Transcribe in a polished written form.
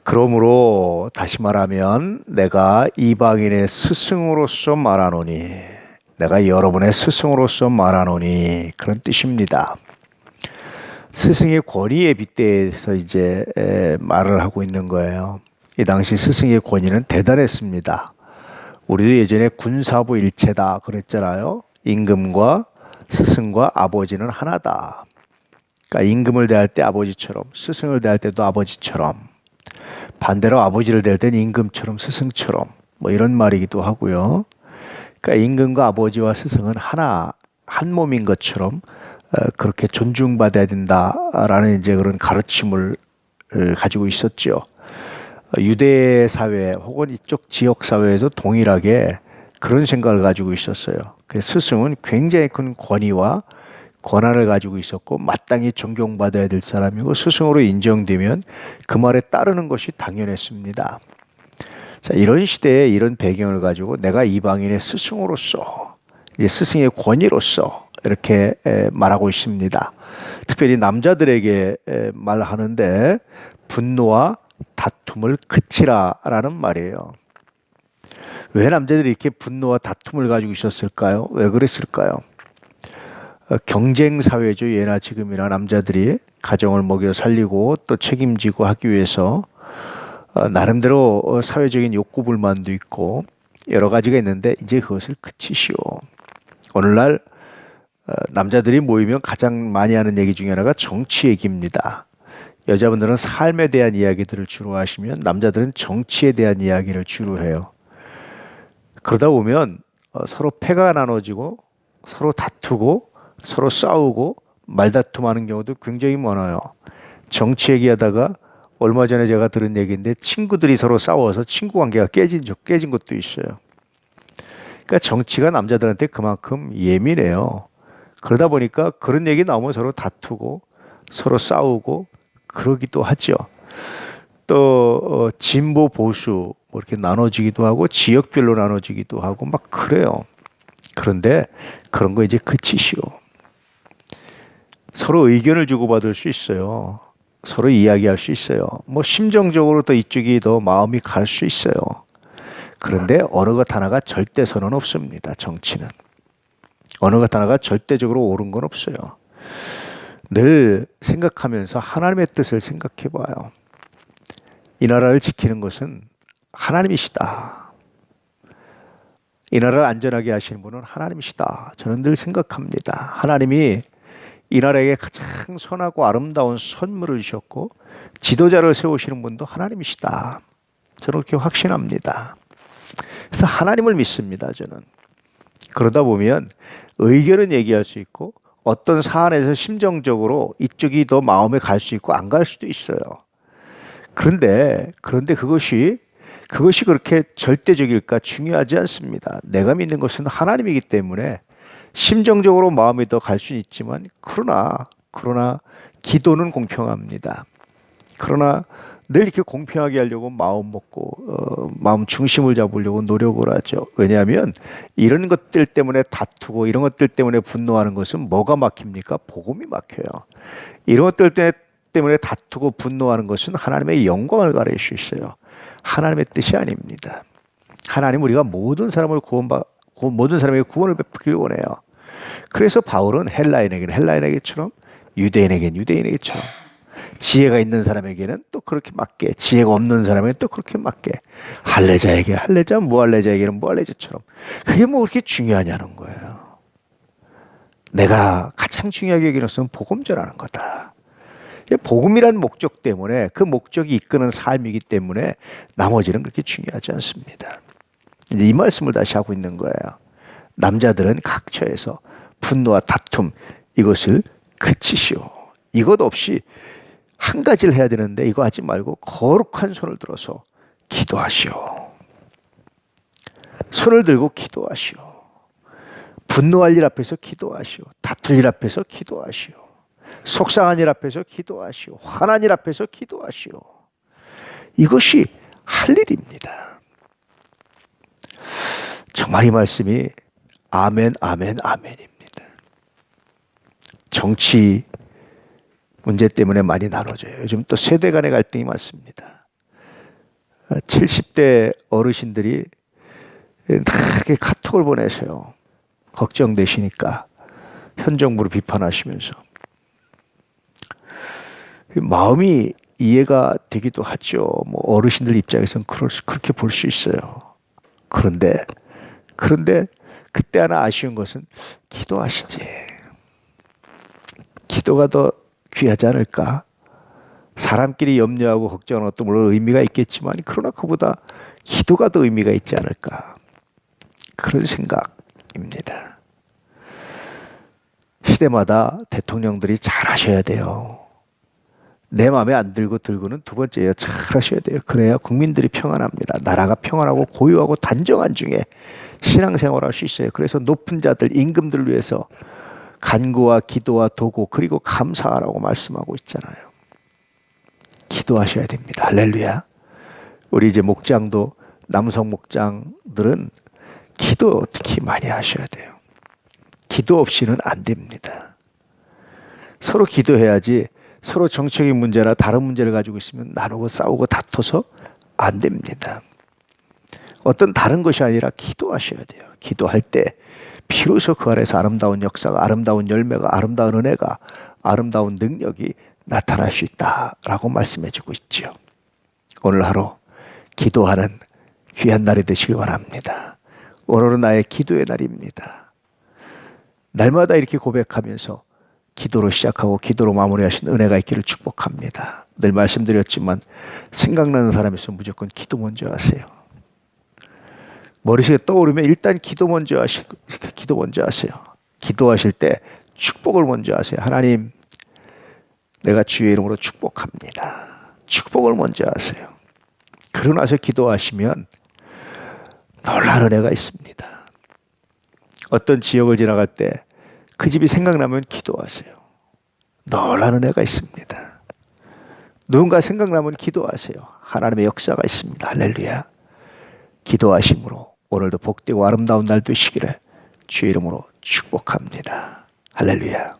그러므로 다시 말하면 내가 이방인의 스승으로서 말하노니, 내가 여러분의 스승으로서 말하노니, 그런 뜻입니다. 스승의 권위에 빗대서 이제 말을 하고 있는 거예요. 이 당시 스승의 권위는 대단했습니다. 우리도 예전에 군사부 일체다 그랬잖아요. 임금과 스승과 아버지는 하나다. 그러니까 임금을 대할 때 아버지처럼, 스승을 대할 때도 아버지처럼, 반대로 아버지를 대할 때는 임금처럼, 스승처럼, 뭐 이런 말이기도 하고요. 그러니까 임금과 아버지와 스승은 하나, 한 몸인 것처럼 그렇게 존중받아야 된다라는 이제 그런 가르침을 가지고 있었죠. 유대 사회 혹은 이쪽 지역 사회에서 동일하게 그런 생각을 가지고 있었어요. 스승은 굉장히 큰 권위와 권한을 가지고 있었고 마땅히 존경받아야 될 사람이고 스승으로 인정되면 그 말에 따르는 것이 당연했습니다. 자, 이런 시대에 이런 배경을 가지고 내가 이방인의 스승으로서, 이제 스승의 권위로서 이렇게 말하고 있습니다. 특별히 남자들에게 말하는데 분노와 다툼을 그치라라는 말이에요. 왜 남자들이 이렇게 분노와 다툼을 가지고 있었을까요? 왜 그랬을까요? 경쟁 사회죠. 예나 지금이나 남자들이 가정을 먹여 살리고 또 책임지고 하기 위해서 나름대로 사회적인 욕구 불만도 있고 여러 가지가 있는데 이제 그것을 그치시오. 오늘날 남자들이 모이면 가장 많이 하는 얘기 중에 하나가 정치 얘기입니다. 여자분들은 삶에 대한 이야기들을 주로 하시면 남자들은 정치에 대한 이야기를 주로 해요. 그러다 보면 서로 패가 나눠지고 서로 다투고 서로 싸우고 말다툼하는 경우도 굉장히 많아요. 정치 얘기하다가 얼마 전에 제가 들은 얘기인데 친구들이 서로 싸워서 친구 관계가 깨진 것도 있어요. 그러니까 정치가 남자들한테 그만큼 예민해요. 그러다 보니까 그런 얘기 나오면 서로 다투고 서로 싸우고 그러기도 하죠. 또 진보 보수 뭐 이렇게 나눠지기도 하고 지역별로 나눠지기도 하고 막 그래요. 그런데 그런 거 이제 그치시오. 서로 의견을 주고받을 수 있어요. 서로 이야기할 수 있어요. 뭐 심정적으로 또 이쪽이 더 마음이 갈 수 있어요. 그런데 어느 것 하나가 절대선은 없습니다. 정치는. 어느 것 하나가 절대적으로 옳은 건 없어요. 늘 생각하면서 하나님의 뜻을 생각해 봐요. 이 나라를 지키는 것은 하나님이시다. 이 나라를 안전하게 하시는 분은 하나님이시다. 저는 늘 생각합니다. 하나님이 이 나라에게 가장 선하고 아름다운 선물을 주셨고 지도자를 세우시는 분도 하나님이시다. 저는 그렇게 확신합니다. 그래서 하나님을 믿습니다. 저는. 그러다 보면 의견은 얘기할 수 있고 어떤 사안에서 심정적으로 이쪽이 더 마음에 갈 수 있고 안 갈 수도 있어요. 그런데 그것이 그렇게 절대적일까 중요하지 않습니다. 내가 믿는 것은 하나님이기 때문에 심정적으로 마음이 더 갈 수는 있지만 그러나 기도는 공평합니다. 그러나 늘 이렇게 공평하게 하려고 마음 먹고 마음 중심을 잡으려고 노력을 하죠. 왜냐하면 이런 것들 때문에 다투고 이런 것들 때문에 분노하는 것은 뭐가 막힙니까? 복음이 막혀요. 이런 것들 때문에 다투고 분노하는 것은 하나님의 영광을 가릴 수 있어요. 하나님의 뜻이 아닙니다. 하나님 우리가 모든 사람에게 구원을 베푸길 원해요. 그래서 바울은 헬라인에게는 헬라인에게처럼 유대인에게는 유대인에게처럼 지혜가 있는 사람에게는 또 그렇게 맞게 지혜가 없는 사람에게는 또 그렇게 맞게 할례자에게 할례자 무할례자에게는 무할례자처럼 그게 뭐 그렇게 중요하냐는 거예요. 내가 가장 중요하게 여기는 것은 복음 전하는 거다. 복음이라는 목적 때문에 그 목적이 이끄는 삶이기 때문에 나머지는 그렇게 중요하지 않습니다. 이제 이 말씀을 다시 하고 있는 거예요. 남자들은 각처에서 분노와 다툼 이것을 그치시오. 이것 없이 한 가지를 해야 되는데 이거 하지 말고 거룩한 손을 들어서 기도하시오. 손을 들고 기도하시오. 분노할 일 앞에서 기도하시오. 다툴 일 앞에서 기도하시오. 속상한 일 앞에서 기도하시오. 화난 일 앞에서 기도하시오. 이것이 할 일입니다. 정말 이 말씀이 아멘, 아멘, 아멘입니다. 정치 문제 때문에 많이 나눠져요. 요즘 또 세대 간의 갈등이 많습니다. 70대 어르신들이 다 이렇게 카톡을 보내세요. 걱정되시니까 현 정부를 비판하시면서 마음이 이해가 되기도 하죠. 뭐 어르신들 입장에서는 그렇게 볼 수 있어요. 그런데 그때 하나 아쉬운 것은 기도하시지. 기도가 더 귀하지 않을까? 사람끼리 염려하고 걱정하는 것도 물론 의미가 있겠지만 그러나 그보다 기도가 더 의미가 있지 않을까? 그런 생각입니다. 시대마다 대통령들이 잘 하셔야 돼요. 내 마음에 안 들고는 두 번째예요. 잘 하셔야 돼요. 그래야 국민들이 평안합니다. 나라가 평안하고 고요하고 단정한 중에 신앙생활할 수 있어요. 그래서 높은 자들, 임금들을 위해서 간구와 기도와 도구 그리고 감사하라고 말씀하고 있잖아요. 기도하셔야 됩니다. 할렐루야. 우리 이제 목장도 남성 목장들은 기도 특히 많이 하셔야 돼요. 기도 없이는 안 됩니다. 서로 기도해야지 서로 정치적인 문제나 다른 문제를 가지고 있으면 나누고 싸우고 다퉈서 안 됩니다. 어떤 다른 것이 아니라 기도하셔야 돼요. 기도할 때 비로소 그 안에서 아름다운 역사가, 아름다운 열매가, 아름다운 은혜가, 아름다운 능력이 나타날 수 있다라고 말씀해주고 있죠. 오늘 하루 기도하는 귀한 날이 되시길 바랍니다. 오늘은 나의 기도의 날입니다. 날마다 이렇게 고백하면서 기도로 시작하고 기도로 마무리하신 은혜가 있기를 축복합니다. 늘 말씀드렸지만 생각나는 사람이 있으면 무조건 기도 먼저 하세요. 머릿속에 떠오르면 일단 기도 먼저 하세요. 기도하실 때 축복을 먼저 하세요. 하나님, 내가 주의 이름으로 축복합니다. 축복을 먼저 하세요. 그러고 나서 기도하시면 놀라운 은혜가 있습니다. 어떤 지역을 지나갈 때 그 집이 생각나면 기도하세요. 놀라운 은혜가 있습니다. 누군가 생각나면 기도하세요. 하나님의 역사가 있습니다. 할렐루야. 기도하심으로 오늘도 복되고 아름다운 날 되시기를 주의 이름으로 축복합니다. 할렐루야.